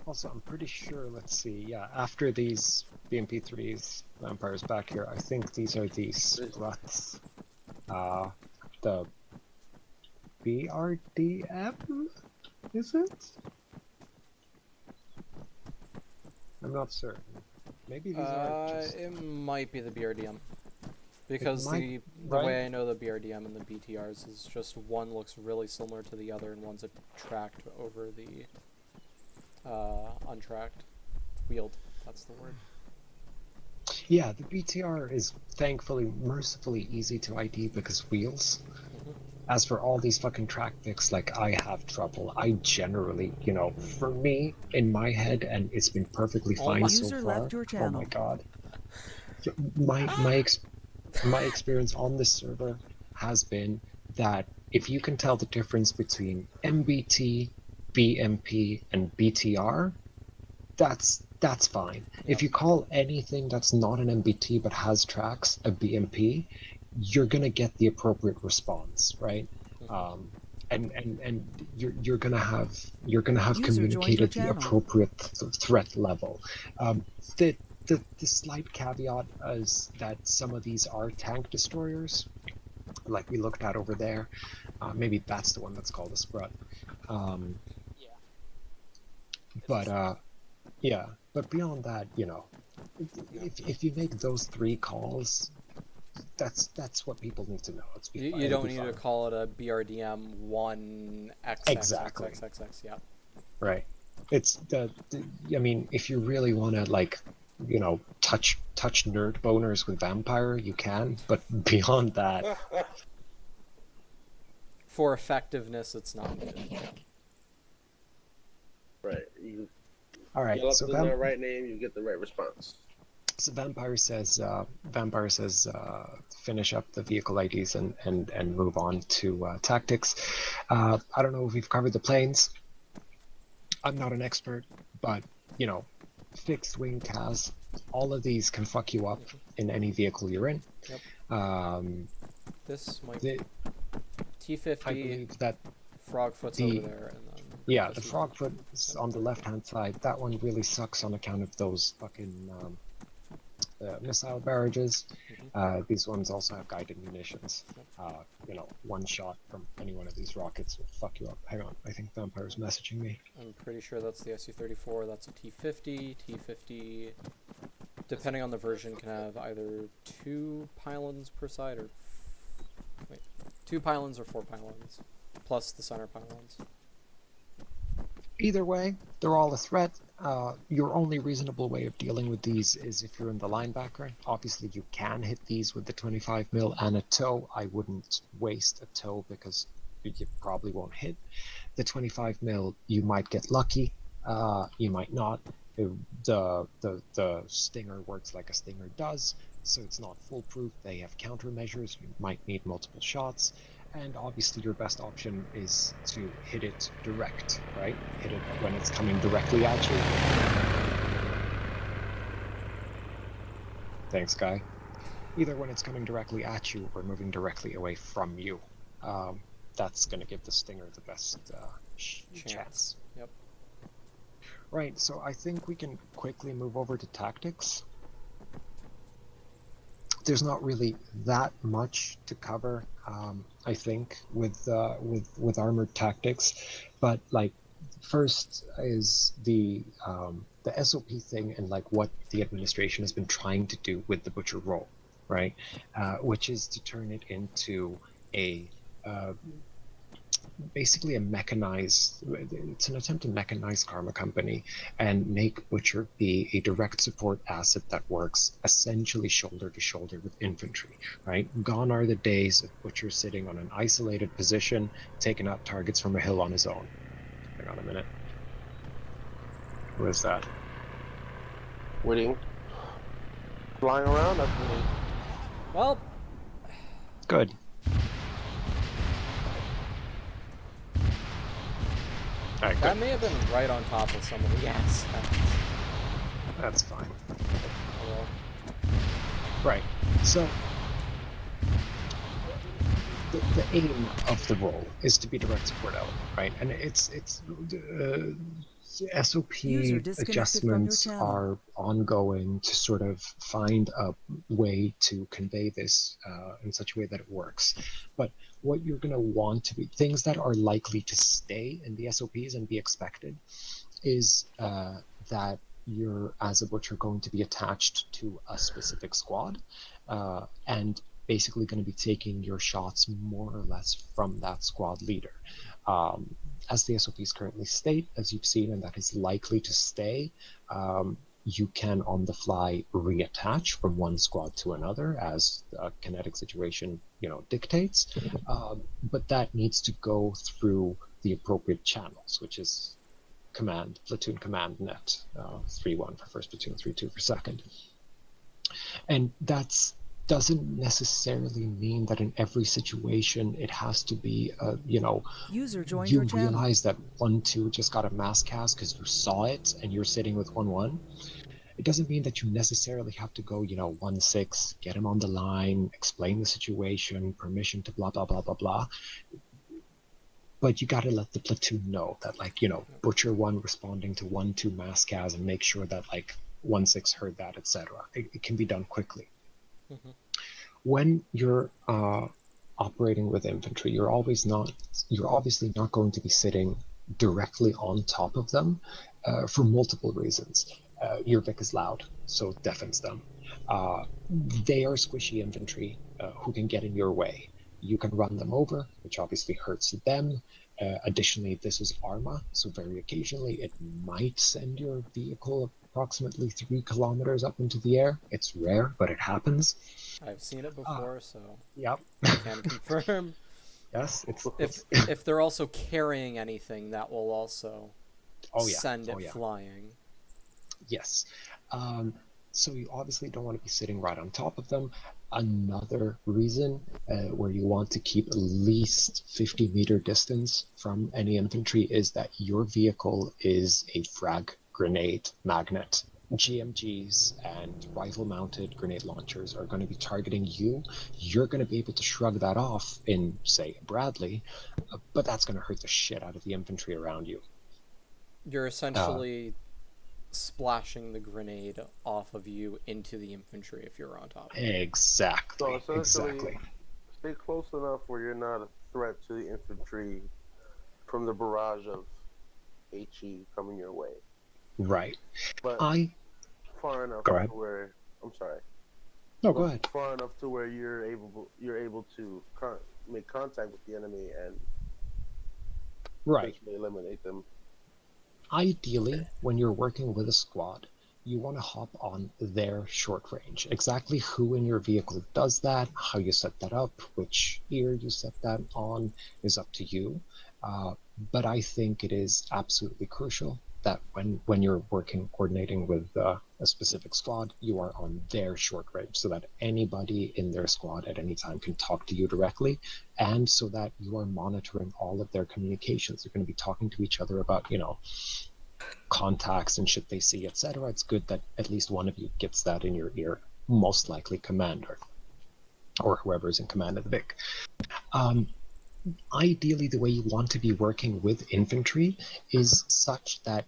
Also, I'm pretty sure, let's see, yeah, after these BMP3s, vampires back here, I think these are the struts. The BRDM, is it? I'm not certain. Maybe these are just... It might be the BRDM. It Because might, the right? way I know the BRDM and the BTRs is just one looks really similar to the other, and one's a tracked over the untracked. Wheeled, that's the word. Yeah, the BTR is thankfully, mercifully easy to ID because wheels. Mm-hmm. As for all these fucking track picks, like, I have trouble. I generally, you know, for me, in my head, and it's been perfectly Oh fine my! so User far. left your Oh my channel. god. My experience on this server has been that if you can tell the difference between MBT, BMP, and BTR, that's fine. If Yep. you call anything that's not an MBT but has tracks a BMP, you're gonna get the appropriate response, right? Mm-hmm. Um, and you're gonna have User joined your communicated the channel. appropriate threat level. Um, the the slight caveat is that some of these are tank destroyers, like we looked at over there. Maybe that's the one that's called a Sprut. Um, Yeah. but yeah, but beyond that, Yeah. if you make those three calls, that's what people need to know. You It'll don't be need to fine. call it a BRDM one Exactly. XXXXXX. Yeah. Right. It's I mean, if you really want to, like, touch nerd boners with vampire, you can, but beyond that, For effectiveness, it's not needed. Right. You all right. yell up the right name, you get the right response. So Vampire says finish up the vehicle IDs and move on to tactics. I don't know if we've covered the planes. I'm not an expert, but fixed wing CAS, all of these can fuck you up in any vehicle you're in. Yep. Um, This might the, T50. I believe that Frogfoot's over there, and then yeah, the Frogfoot on the left-hand side, that one really sucks on account of those fucking missile barrages. Mm-hmm. These ones also have guided munitions. One shot from any one of these rockets will fuck you up. Hang on, I think Vampire's messaging me. I'm pretty sure that's the Su-34. That's a T-50. T-50, depending on the version, can have either 2 pylons per side or 2 pylons or 4 pylons, plus the center pylons. Either way, they're all a threat. Your only reasonable way of dealing with these is if you're in the linebacker. Obviously, you can hit these with the 25mm and a tow. I wouldn't waste a tow because you probably won't hit. The 25mm, you might get lucky. You might not. The Stinger works like a Stinger does, so it's not foolproof. They have countermeasures. You might need multiple shots. And obviously your best option is to hit it direct, right? Hit it when it's coming directly at you. Thanks, Guy. Either when it's coming directly at you or moving directly away from you. That's going to give the Stinger the best chance. Yep. Right, so I think we can quickly move over to tactics. There's not really that much to cover, I think, with armored tactics, but like first is the SOP thing and like what the administration has been trying to do with the butcher role, right? Which is to turn it into a basically a mechanized, it's an attempt to mechanize Karma Company and make Butcher be a direct support asset that works essentially shoulder to shoulder with infantry, right? Gone are the days of Butcher sitting on an isolated position, taking out targets from a hill on his own. Hang on a minute. Who is that? Waiting. Flying around, that's me. Well, Good. Right, that good. may have been right on top of some of the gas. That's fine. Oh, well. Right. So the aim of the role is to be direct support element, right? And it's SOP User disconnected from your adjustments channel. are ongoing to sort of find a way to convey this in such a way that it works. But what you're going to want to be, things that are likely to stay in the SOPs and be expected, is that you're, as a butcher, going to be attached to a specific squad and basically going to be taking your shots more or less from that squad leader. As the SOPs currently state, as you've seen, and that is likely to stay, you can on the fly reattach from one squad to another as the kinetic situation, dictates. But that needs to go through the appropriate channels, which is platoon command net, 3-1 for first platoon, 3-2 for second. And that's doesn't necessarily mean that in every situation it has to be, User joined you your channel. realize that 1-2 just got a mass cast because you saw it and you're sitting with 1-1. It doesn't mean that you necessarily have to go, 1-6, get him on the line, explain the situation, permission to blah, blah, blah, blah, blah. But you got to let the platoon know that, Butcher 1 responding to 1-2 mass cast and make sure that, 1-6 heard that, etc. It can be done quickly. Mm-hmm. When you're operating with infantry, you're obviously not going to be sitting directly on top of them for multiple reasons. Your Vic is loud, so it deafens them. They are squishy infantry who can get in your way. You can run them over, which obviously hurts them. Additionally, this is Arma, so very occasionally it might send your vehicle approximately 3 kilometers up into the air. It's rare, but it happens. I've seen it before, so Yep. I can confirm. Yes, If they're also carrying anything, that will also send it yeah. flying. Yes. So you obviously don't want to be sitting right on top of them. Another reason where you want to keep at least 50-meter distance from any infantry is that your vehicle is a frag grenade magnet. GMGs and rifle-mounted grenade launchers are going to be targeting you. You're going to be able to shrug that off in, say, Bradley, but that's going to hurt the shit out of the infantry around you. You're essentially splashing the grenade off of you into the infantry if you're on top of it. Exactly. So essentially, Exactly. stay close enough where you're not a threat to the infantry from the barrage of HE coming your way. Right. But far enough Go ahead. to where I'm sorry. No, go ahead. Far enough to where you're able to make contact with the enemy and potentially eliminate them. Ideally, when you're working with a squad, you want to hop on their short range. Exactly who in your vehicle does that, how you set that up, which ear you set that on is up to you. But I think it is absolutely crucial that when you're coordinating with a specific squad, you are on their short range so that anybody in their squad at any time can talk to you directly, and so that you are monitoring all of their communications. You're going to be talking to each other about, contacts and shit they see, etc. It's good that at least one of you gets that in your ear, most likely commander or whoever's in command of the Vic. Ideally, the way you want to be working with infantry is such that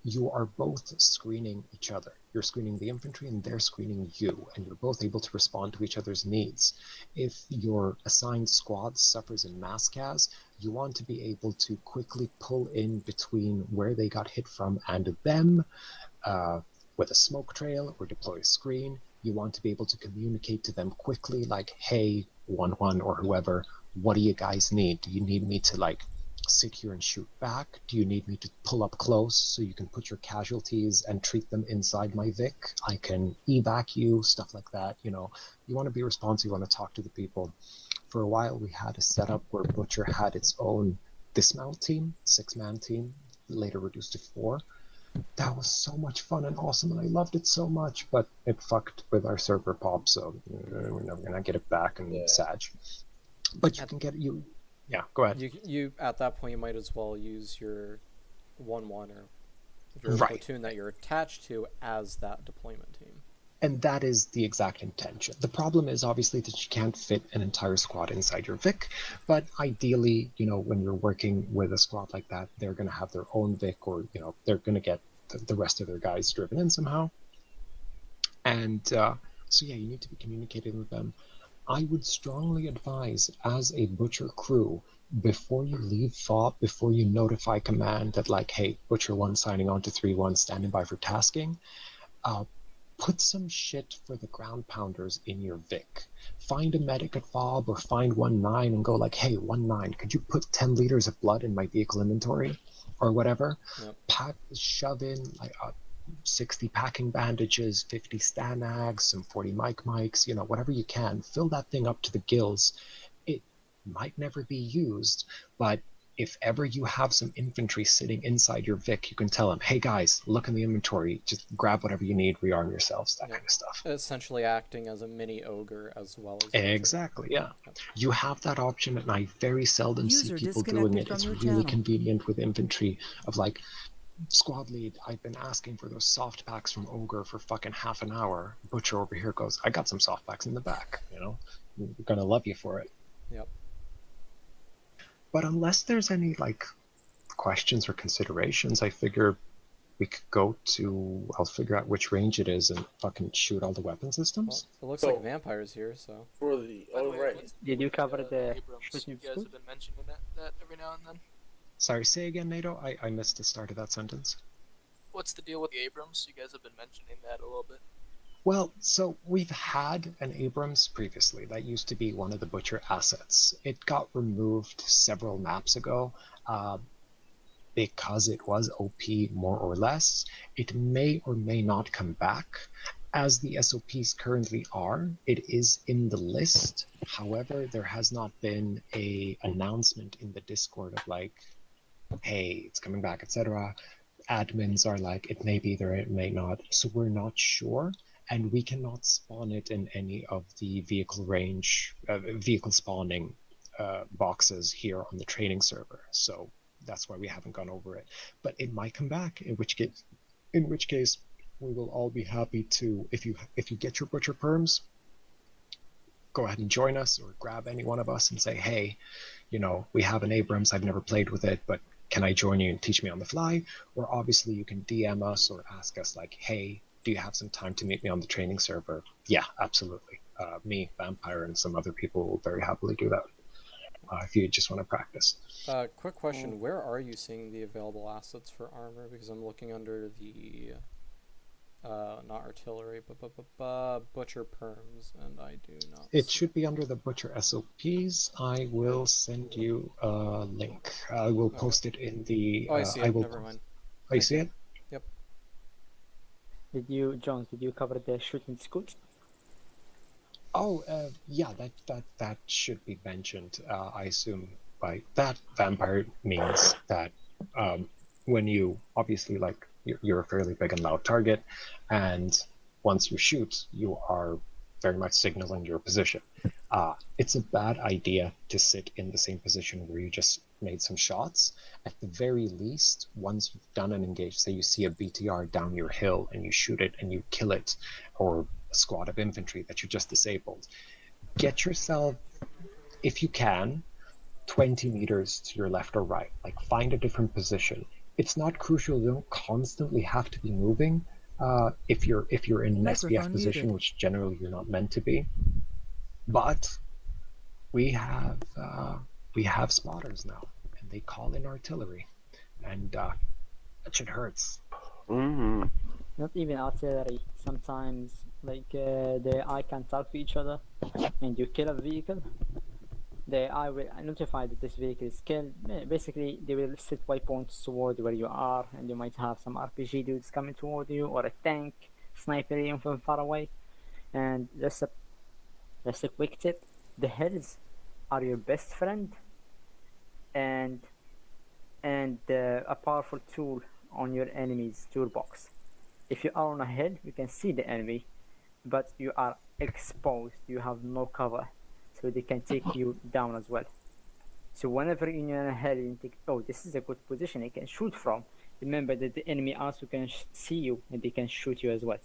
you are both screening each other. You're screening the infantry and they're screening you, and you're both able to respond to each other's needs. If your assigned squad suffers in mass cas, you want to be able to quickly pull in between where they got hit from and them with a smoke trail or deploy a screen. You want to be able to communicate to them quickly, like, hey, 1-1 or whoever, what do you guys need? Do you need me to sit here and shoot back? Do you need me to pull up close so you can put your casualties and treat them inside my Vic? I can evac you, stuff like that. You want to be responsive, you want to talk to the people. For a while, we had a setup where Butcher had its own dismount team, 6-man team, later reduced to 4. That was so much fun and awesome, and I loved it so much, but it fucked with our server pop, so we're never going to get it back and Sag. But you can get you. Yeah, go ahead. You at that point you might as well use your 1-1 or your platoon that you're attached to as that deployment team. And that is the exact intention. The problem is obviously that you can't fit an entire squad inside your Vic, but ideally, when you're working with a squad like that, they're going to have their own Vic, or they're going to get the rest of their guys driven in somehow. And so yeah, you need to be communicating with them. I would strongly advise, as a Butcher crew, before you leave FOB, before you notify command that, like, hey, Butcher 1 signing on to 3-1, standing by for tasking, put some shit for the ground pounders in your Vic. Find a medic at FOB or find 1-9 and go like, hey, 1-9, could you put 10 liters of blood in my vehicle inventory? Or whatever. Yep. Shove in like 60 packing bandages, 50 Stanags, some 40 mics, whatever you can. Fill that thing up to the gills. It might never be used, but if ever you have some infantry sitting inside your Vic, you can tell them, hey guys, look in the inventory, just grab whatever you need, rearm yourselves, that kind of stuff. Essentially acting as a mini ogre as well as Exactly, yeah. Yep. You have that option, and I very seldom see people doing it. It's really convenient with infantry of like, squad lead, I've been asking for those soft packs from Ogre for fucking half an hour. Butcher over here goes, I got some soft packs in the back, We're gonna love you for it. Yep. But unless there's any like questions or considerations, I figure we could go to, I'll figure out which range it is and fucking shoot all the weapon systems. Well, it looks like Vampire's here, so. For the right. Did you cover the Abrams? You guys have been mentioning that every now and then. Sorry, say again, NATO? I missed the start of that sentence. What's the deal with the Abrams? You guys have been mentioning that a little bit. Well, so we've had an Abrams previously. That used to be one of the Butcher assets. It got removed several maps ago because it was OP more or less. It may or may not come back. As the SOPs currently are, it is in the list. However, there has not been an announcement in the Discord of like, hey, it's coming back, etc. Admins are like, it may be there, it may not. So we're not sure. And we cannot spawn it in any of the vehicle spawning boxes here on the training server. So that's why we haven't gone over it. But it might come back, in which case we will all be happy to, if you get your Butcher perms, go ahead and join us or grab any one of us and say, hey, we have an Abrams, I've never played with it, but can I join you and teach me on the fly? Or obviously you can DM us or ask us like, hey, do you have some time to meet me on the training server? Yeah, absolutely. Me, Vampire, and some other people will very happily do that if you just want to practice. Quick question. Where are you seeing the available assets for armor? Because I'm looking under the, not artillery, but Butcher perms, and I do not It should be under the Butcher SOPs. I will send you a link. I will post it in the... I see it. Never mind. Oh, you see it? Yep. Jones, did you cover the shooting scouts? Oh, yeah, that should be mentioned. I assume by that, Vampire means that when you, obviously, like, you're a fairly big and loud target, and once you shoot, you are very much signaling your position. It's a bad idea to sit in the same position where you just made some shots. At the very least, once you've done an engage, say you see a BTR down your hill and you shoot it and you kill it, or a squad of infantry that you just disabled, get yourself, if you can, 20 meters to your left or right. Like, find a different position. It's not crucial. You don't constantly have to be moving if you're in an SBF position, which generally you're not meant to be. But we have spotters now, and they call in artillery, and that shit hurts. Mm-hmm. Not even artillery. Sometimes, like, the eye can talk to each other, and you kill a vehicle. The eye will notify that this vehicle is killed. Basically, they will set waypoints toward where you are, and you might have some RPG dudes coming toward you, or a tank, sniper even from far away. And just a quick tip: the hills are your best friend, and a powerful tool on your enemy's toolbox. If you are on a hill, you can see the enemy, but you are exposed. You have no cover, so they can take you down as well. So whenever you're on a hill, you think, oh, this is a good position I can shoot from. Remember that the enemy also can see you, and they can shoot you as well.